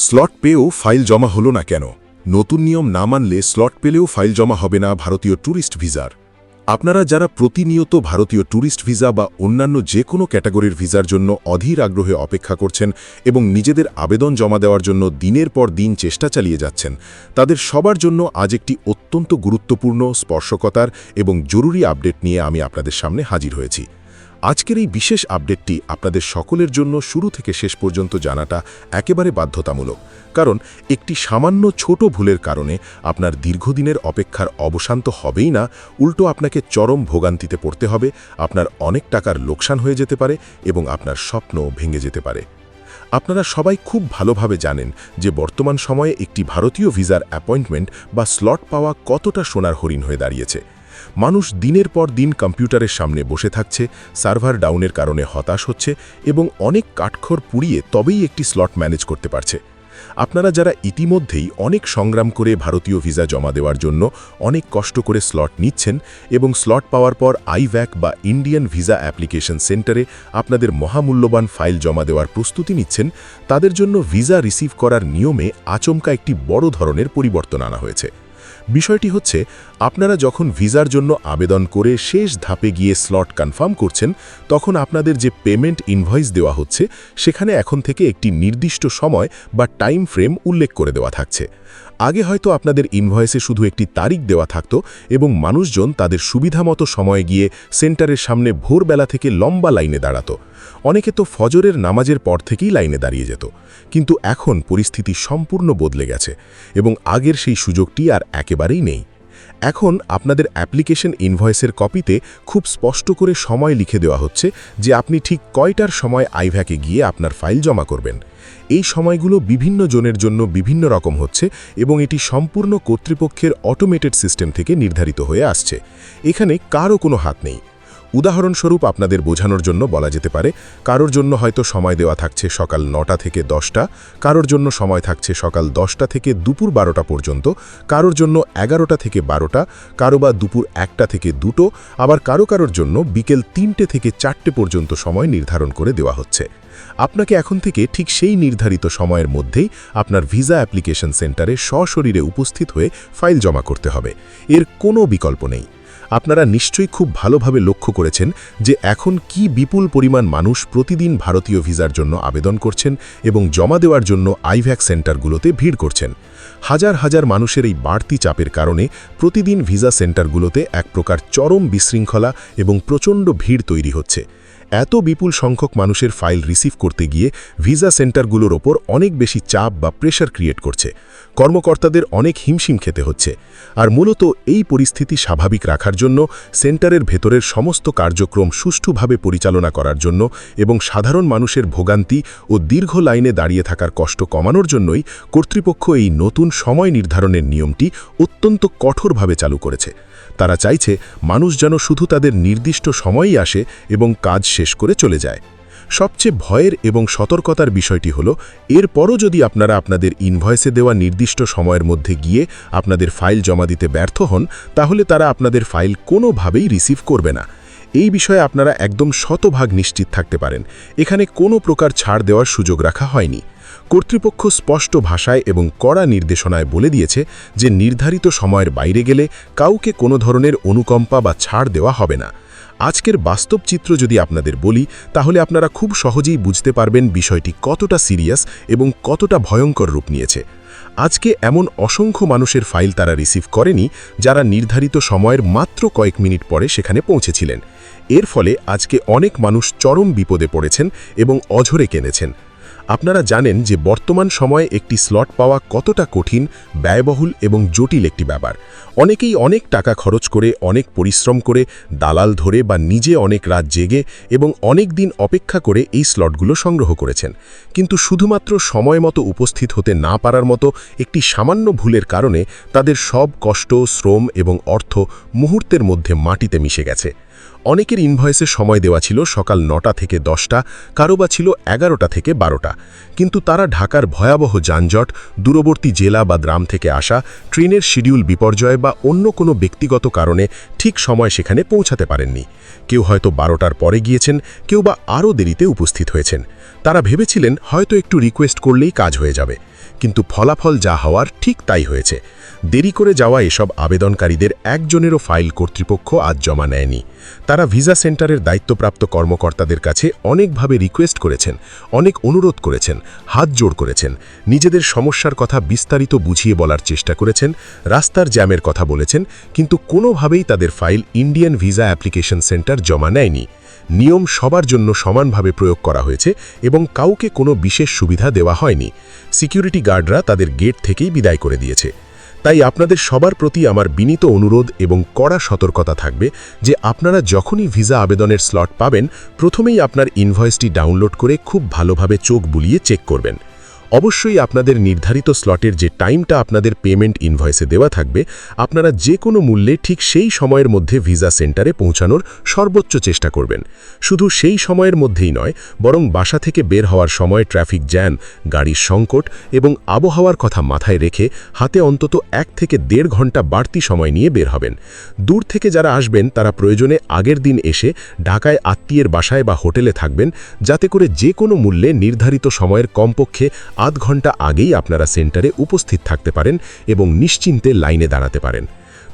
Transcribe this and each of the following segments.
Slot পেয়েও file জমা হলো না কেন? নতুন নিয়ম না মানলে স্লট পেলেও ফাইল জমা হবে না ভারতীয় ট্যুরিস্ট ভিসার। আপনারা যারা প্রতিনিয়ত ভারতীয় ট্যুরিস্ট ভিসা বা অন্যান্য যে কোনো ক্যাটাগরির ভিসার জন্য অধীর আগ্রহে অপেক্ষা করছেন এবং নিজেদের আবেদন জমা দেওয়ার জন্য দিনের পর দিন চেষ্টা চালিয়ে যাচ্ছেন, তাদের সবার জন্য আজ একটি অত্যন্ত গুরুত্বপূর্ণ, স্পর্শকাতর এবং জরুরি আপডেট নিয়ে আমি আপনাদের সামনে হাজির হয়েছি। আজকের এই বিশেষ আপডেটটি আপনাদের সকলের জন্য শুরু থেকে শেষ পর্যন্ত জানাটা একেবারে বাধ্যতামূলক, কারণ একটি সামান্য ছোট ভুলের কারণে আপনার দীর্ঘদিনের অপেক্ষার অবসান তো হবেই না, উল্টো আপনাকে চরম ভোগান্তিতে পড়তে হবে, আপনার অনেক টাকার লোকসান হয়ে যেতে পারে এবং আপনার স্বপ্ন ভেঙে যেতে পারে। আপনারা সবাই খুব ভালোভাবে জানেন যে বর্তমান সময়ে একটি ভারতীয় ভিসার অ্যাপয়েন্টমেন্ট বা স্লট পাওয়া কতটা সোনার হরিণ হয়ে দাঁড়িয়েছে। মানুষ দিনের পর দিন কম্পিউটারের সামনে বসে থাকছে, সার্ভার ডাউনের কারণে হতাশ হচ্ছে এবং অনেক কাঠখড় পুড়িয়ে তবেই একটি স্লট ম্যানেজ করতে পারছে। আপনারা যারা ইতিমধ্যেই অনেক সংগ্রাম করে ভারতীয় ভিসা জমা দেওয়ার জন্য অনেক কষ্ট করে স্লট নিচ্ছেন এবং স্লট পাওয়ার পর আইভ্যাক বা ইন্ডিয়ান ভিসা অ্যাপ্লিকেশন সেন্টারে আপনাদের মহামূল্যবান ফাইল জমা দেওয়ার প্রস্তুতি নিচ্ছেন, তাদের জন্য ভিসা রিসিভ করার নিয়মে আচমকা একটি বড় ধরনের পরিবর্তন আনা হয়েছে। বিষয়টি হচ্ছে, আপনারা যখন ভিসার জন্য আবেদন করে শেষ ধাপে গিয়ে স্লট কনফার্ম করছেন, তখন আপনাদের যে পেমেন্ট ইনভয়েস দেওয়া হচ্ছে সেখানে এখন থেকে একটি নির্দিষ্ট সময় বা টাইম ফ্রেম উল্লেখ করে দেওয়া থাকছে। আগে হয়তো আপনাদের ইনভয়েসে শুধু একটি তারিখ দেওয়া থাকত এবং মানুষজন তাদের সুবিধামতো সময়ে গিয়ে সেন্টারের সামনে ভোরবেলা থেকে লম্বা লাইনে দাঁড়াত। অনেকে তো ফজরের নামাজের পর থেকেই লাইনে দাঁড়িয়ে যেত। কিন্তু এখন পরিস্থিতি সম্পূর্ণ বদলে গেছে এবং আগের সেই সুযোগটি আর একেবারেই নেই। এখন আপনাদের অ্যাপ্লিকেশন ইনভয়েসের কপিতে খুব স্পষ্ট করে সময় লিখে দেওয়া হচ্ছে যে আপনি ঠিক কয়টার সময় আইভ্যাকে গিয়ে আপনার ফাইল জমা করবেন। এই সময়গুলো বিভিন্ন জনের জন্য বিভিন্ন রকম হচ্ছে এবং এটি সম্পূর্ণ কর্তৃপক্ষের অটোমেটেড সিস্টেম থেকে নির্ধারিত হয়ে আসছে। এখানে কারও কোনো হাত নেই। উদাহরণস্বরূপ আপনাদের বোঝানোর জন্য বলা যেতে পারে, কারোর জন্য হয়তো সময় দেওয়া থাকছে সকাল 9টা থেকে 10টা, কারোর জন্য সময় থাকছে সকাল 10টা থেকে দুপুর 12টা পর্যন্ত, কারোর জন্য 11টা থেকে 12টা, কারো বা দুপুর 1টা থেকে 2টো, আবার কারোর জন্য বিকেল 3টে থেকে 4টে পর্যন্ত সময় নির্ধারণ করে দেওয়া হচ্ছে। আপনাকে এখন থেকে ঠিক সেই নির্ধারিত সময়ের মধ্যেই আপনার ভিসা অ্যাপ্লিকেশন সেন্টারে সশরীরে উপস্থিত হয়ে ফাইল জমা করতে হবে। এর কোনো বিকল্প নেই। আপনারা নিশ্চয়ই খুব ভালোভাবে লক্ষ্য করেছেন যে এখন কি বিপুল পরিমাণ মানুষ প্রতিদিন ভারতীয় ভিসার জন্য আবেদন করছেন এবং জমা দেওয়ার জন্য আইভ্যাক সেন্টারগুলোতে ভিড় করছেন। হাজার হাজার মানুষের এই বাড়তি চাপের কারণে প্রতিদিন ভিসা সেন্টারগুলোতে এক প্রকার চরম বিশৃঙ্খলা এবং প্রচণ্ড ভিড় তৈরি হচ্ছে। এত বিপুল সংখ্যক মানুষের ফাইল রিসিভ করতে গিয়ে ভিসা সেন্টারগুলোর ওপর অনেক বেশি চাপ বা প্রেশার ক্রিয়েট করছে। কর্মকর্তাদের অনেক হিমশিম খেতে হচ্ছে। আর মূলত এই পরিস্থিতি স্বাভাবিক রাখার জন্য, সেন্টারের ভেতরের সমস্ত কার্যক্রম সুষ্ঠুভাবে পরিচালনা করার জন্য এবং সাধারণ মানুষের ভোগান্তি ও দীর্ঘ লাইনে দাঁড়িয়ে থাকার কষ্ট কমানোর জন্যই কর্তৃপক্ষ এই নতুন সময় নির্ধারণের নিয়মটি অত্যন্ত কঠোরভাবে চালু করেছে। তারা চাইছে মানুষ যেন শুধু তাদের নির্দিষ্ট সময়ই আসে এবং কাজ শেষ করে চলে যায়। সবচেয়ে ভয়ের এবং সতর্কতার বিষয়টি হলো, এরপরও যদি আপনারা আপনাদের ইনভয়েসে দেওয়া নির্দিষ্ট সময়ের মধ্যে গিয়ে আপনাদের ফাইল জমা দিতে ব্যর্থ হন, তাহলে তারা আপনাদের ফাইল কোনোভাবেই রিসিভ করবে না। এই বিষয়ে আপনারা একদম শতভাগ নিশ্চিত থাকতে পারেন। এখানে কোনো প্রকার ছাড় দেওয়ার সুযোগ রাখা হয়নি। কর্তৃপক্ষ স্পষ্ট ভাষায় এবং কড়া নির্দেশনায় বলে দিয়েছে যে নির্ধারিত সময়ের বাইরে গেলে কাউকে কোনো ধরনের অনুকম্পা বা ছাড় দেওয়া হবে না। আজকের বাস্তব চিত্র যদি আপনাদের বলি, তাহলে আপনারা খুব সহজেই বুঝতে পারবেন বিষয়টি কতটা সিরিয়াস এবং কতটা ভয়ঙ্কর রূপ নিয়েছে। আজকে এমন অসংখ্য মানুষের ফাইল তারা রিসিভ করেনি যারা নির্ধারিত সময়ের মাত্র কয়েক মিনিট পরে সেখানে পৌঁছেছিলেন। এর ফলে আজকে অনেক মানুষ চরম বিপদে পড়েছেন এবং অঝরে কেঁদেছেন। আপনারা জানেন যে বর্তমান সময়ে একটি স্লট পাওয়া কতটা কঠিন, ব্যয়বহুল এবং জটিল একটি ব্যাপার। অনেকেই অনেক টাকা খরচ করে, অনেক পরিশ্রম করে, দালাল ধরে বা নিজে অনেক রাত জেগে এবং অনেক দিন অপেক্ষা করে এই স্লটগুলো সংগ্রহ করেছেন। কিন্তু শুধুমাত্র সময় মতো উপস্থিত হতে না পারার মতো একটি সামান্য ভুলের কারণে তাদের সব কষ্ট, শ্রম এবং অর্থ মুহূর্তের মধ্যে মাটিতে মিশে গেছে। অনেকের ইনভয়েসে সময় দেওয়া ছিল সকাল 9টা থেকে 10টা, কারো বা ছিল 11টা থেকে 12টা। কিন্তু তারা ঢাকার ভয়াবহ যানজট, দূরবর্তী জেলা বা গ্রাম থেকে আসা, ট্রেনের শিডিউল বিপর্যয় বা অন্য কোনো ব্যক্তিগত কারণে ঠিক সময় সেখানে পৌঁছাতে পারেননি। কেউ হয়তো 12টার পরে গিয়েছেন, কেউ বা আরও দেরিতে উপস্থিত হয়েছেন। তারা ভেবেছিলেন হয়তো একটু রিকোয়েস্ট করলেই কাজ হয়ে যাবে, কিন্তু ফলাফল যা হওয়ার ঠিক তাই হয়েছে। দেরি করে যাওয়া এসব আবেদনকারীদের একজনেরও ফাইল কর্তৃপক্ষ আজ জমা নেয়নি। তারা ভিসা সেন্টারের দায়িত্বপ্রাপ্ত কর্মকর্তাদের কাছে অনেকভাবে রিকোয়েস্ট করেছেন, অনেক অনুরোধ করেছেন, হাত জোড় করেছেন, নিজেদের সমস্যার কথা বিস্তারিত বুঝিয়ে বলার চেষ্টা করেছেন, রাস্তার জ্যামের কথা বলেছেন, কিন্তু কোনোভাবেই তাদের file Indian visa application centre জমা নেয়নি। নিয়ম সবার জন্য সমানভাবে প্রয়োগ করা হয়েছে এবং কাউকে কোনো বিশেষ সুবিধা দেওয়া হয়নি। সিকিউরিটি গার্ডরা তাদের গেট থেকেই বিদায় করে দিয়েছে। তাই আপনাদের সবার প্রতি আমার বিনীত অনুরোধ এবং কড়া সতর্কতা থাকবে যে আপনারা যখনই ভিসা আবেদনের স্লট পাবেন, প্রথমেই আপনার ইনভয়েসটি ডাউনলোড করে খুব ভালোভাবে চোখ বুলিয়ে চেক করবেন। অবশ্যই আপনাদের নির্ধারিত স্লটের যে টাইমটা আপনাদের পেমেন্ট ইনভয়েসে দেওয়া থাকবে, আপনারা যে কোনো মূল্যে ঠিক সেই সময়ের মধ্যে ভিসা সেন্টারে পৌঁছানোর সর্বোচ্চ চেষ্টা করবেন। শুধু সেই সময়ের মধ্যেই নয়, বরং বাসা থেকে বের হওয়ার সময় ট্রাফিক জ্যাম, গাড়ির সংকট এবং আবহাওয়ার কথা মাথায় রেখে হাতে অন্তত 1 থেকে 1.5 ঘন্টা বাড়তি সময় নিয়ে বের হবেন। দূর থেকে যারা আসবেন তারা প্রয়োজনে আগের দিন এসে ঢাকায় আত্মীয়ের বাসায় বা হোটেলে থাকবেন, যাতে করে যে কোনো মূল্যে নির্ধারিত সময়ের কমপক্ষে আধ ঘন্টা আগেই আপনারা সেন্টারে উপস্থিত থাকতে পারেন এবং নিশ্চিন্তে লাইনে দাঁড়াতে পারেন।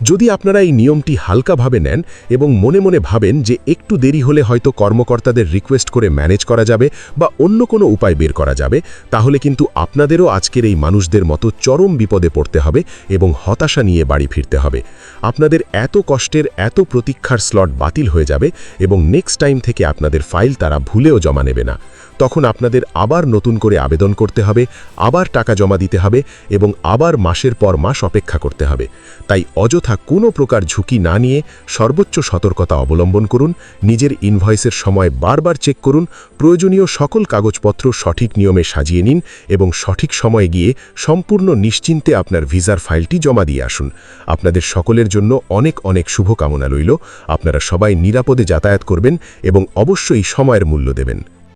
যদি আপনারা এই নিয়মটি হালকাভাবে নেন এবং মনে মনে ভাবেন যে একটু দেরি হলে হয়তো কর্মকর্তাদের রিকোয়েস্ট করে ম্যানেজ করা যাবে বা অন্য কোনো উপায় বের করা যাবে, তাহলে কিন্তু আপনাদেরও আজকের এই মানুষদের মতো চরম বিপদে পড়তে হবে এবং হতাশা নিয়ে বাড়ি ফিরতে হবে। আপনাদের এত কষ্টের, এত প্রতীক্ষার স্লট বাতিল হয়ে যাবে এবং নেক্সট টাইম থেকে আপনাদের ফাইল তারা ভুলেও জমা নেবে না। তখন আপনাদের আবার নতুন করে আবেদন করতে হবে, আবার টাকা জমা দিতে হবে এবং আবার মাসের পর মাস অপেক্ষা করতে হবে। তাই অযথা কোনো প্রকার ঝুঁকি না নিয়ে সর্বোচ্চ সতর্কতা অবলম্বন করুন। নিজের ইনভয়েসের সময় বারবার চেক করুন, প্রয়োজনীয় সকল কাগজপত্র সঠিক নিয়মে সাজিয়ে নিন এবং সঠিক সময়ে গিয়ে সম্পূর্ণ নিশ্চিন্তে আপনার ভিসার ফাইলটি জমা দিয়ে আসুন। আপনাদের সকলের জন্য অনেক অনেক শুভকামনা রইল। আপনারা সবাই নিরাপদে যাতায়াত করবেন এবং অবশ্যই সময়ের মূল্য দেবেন।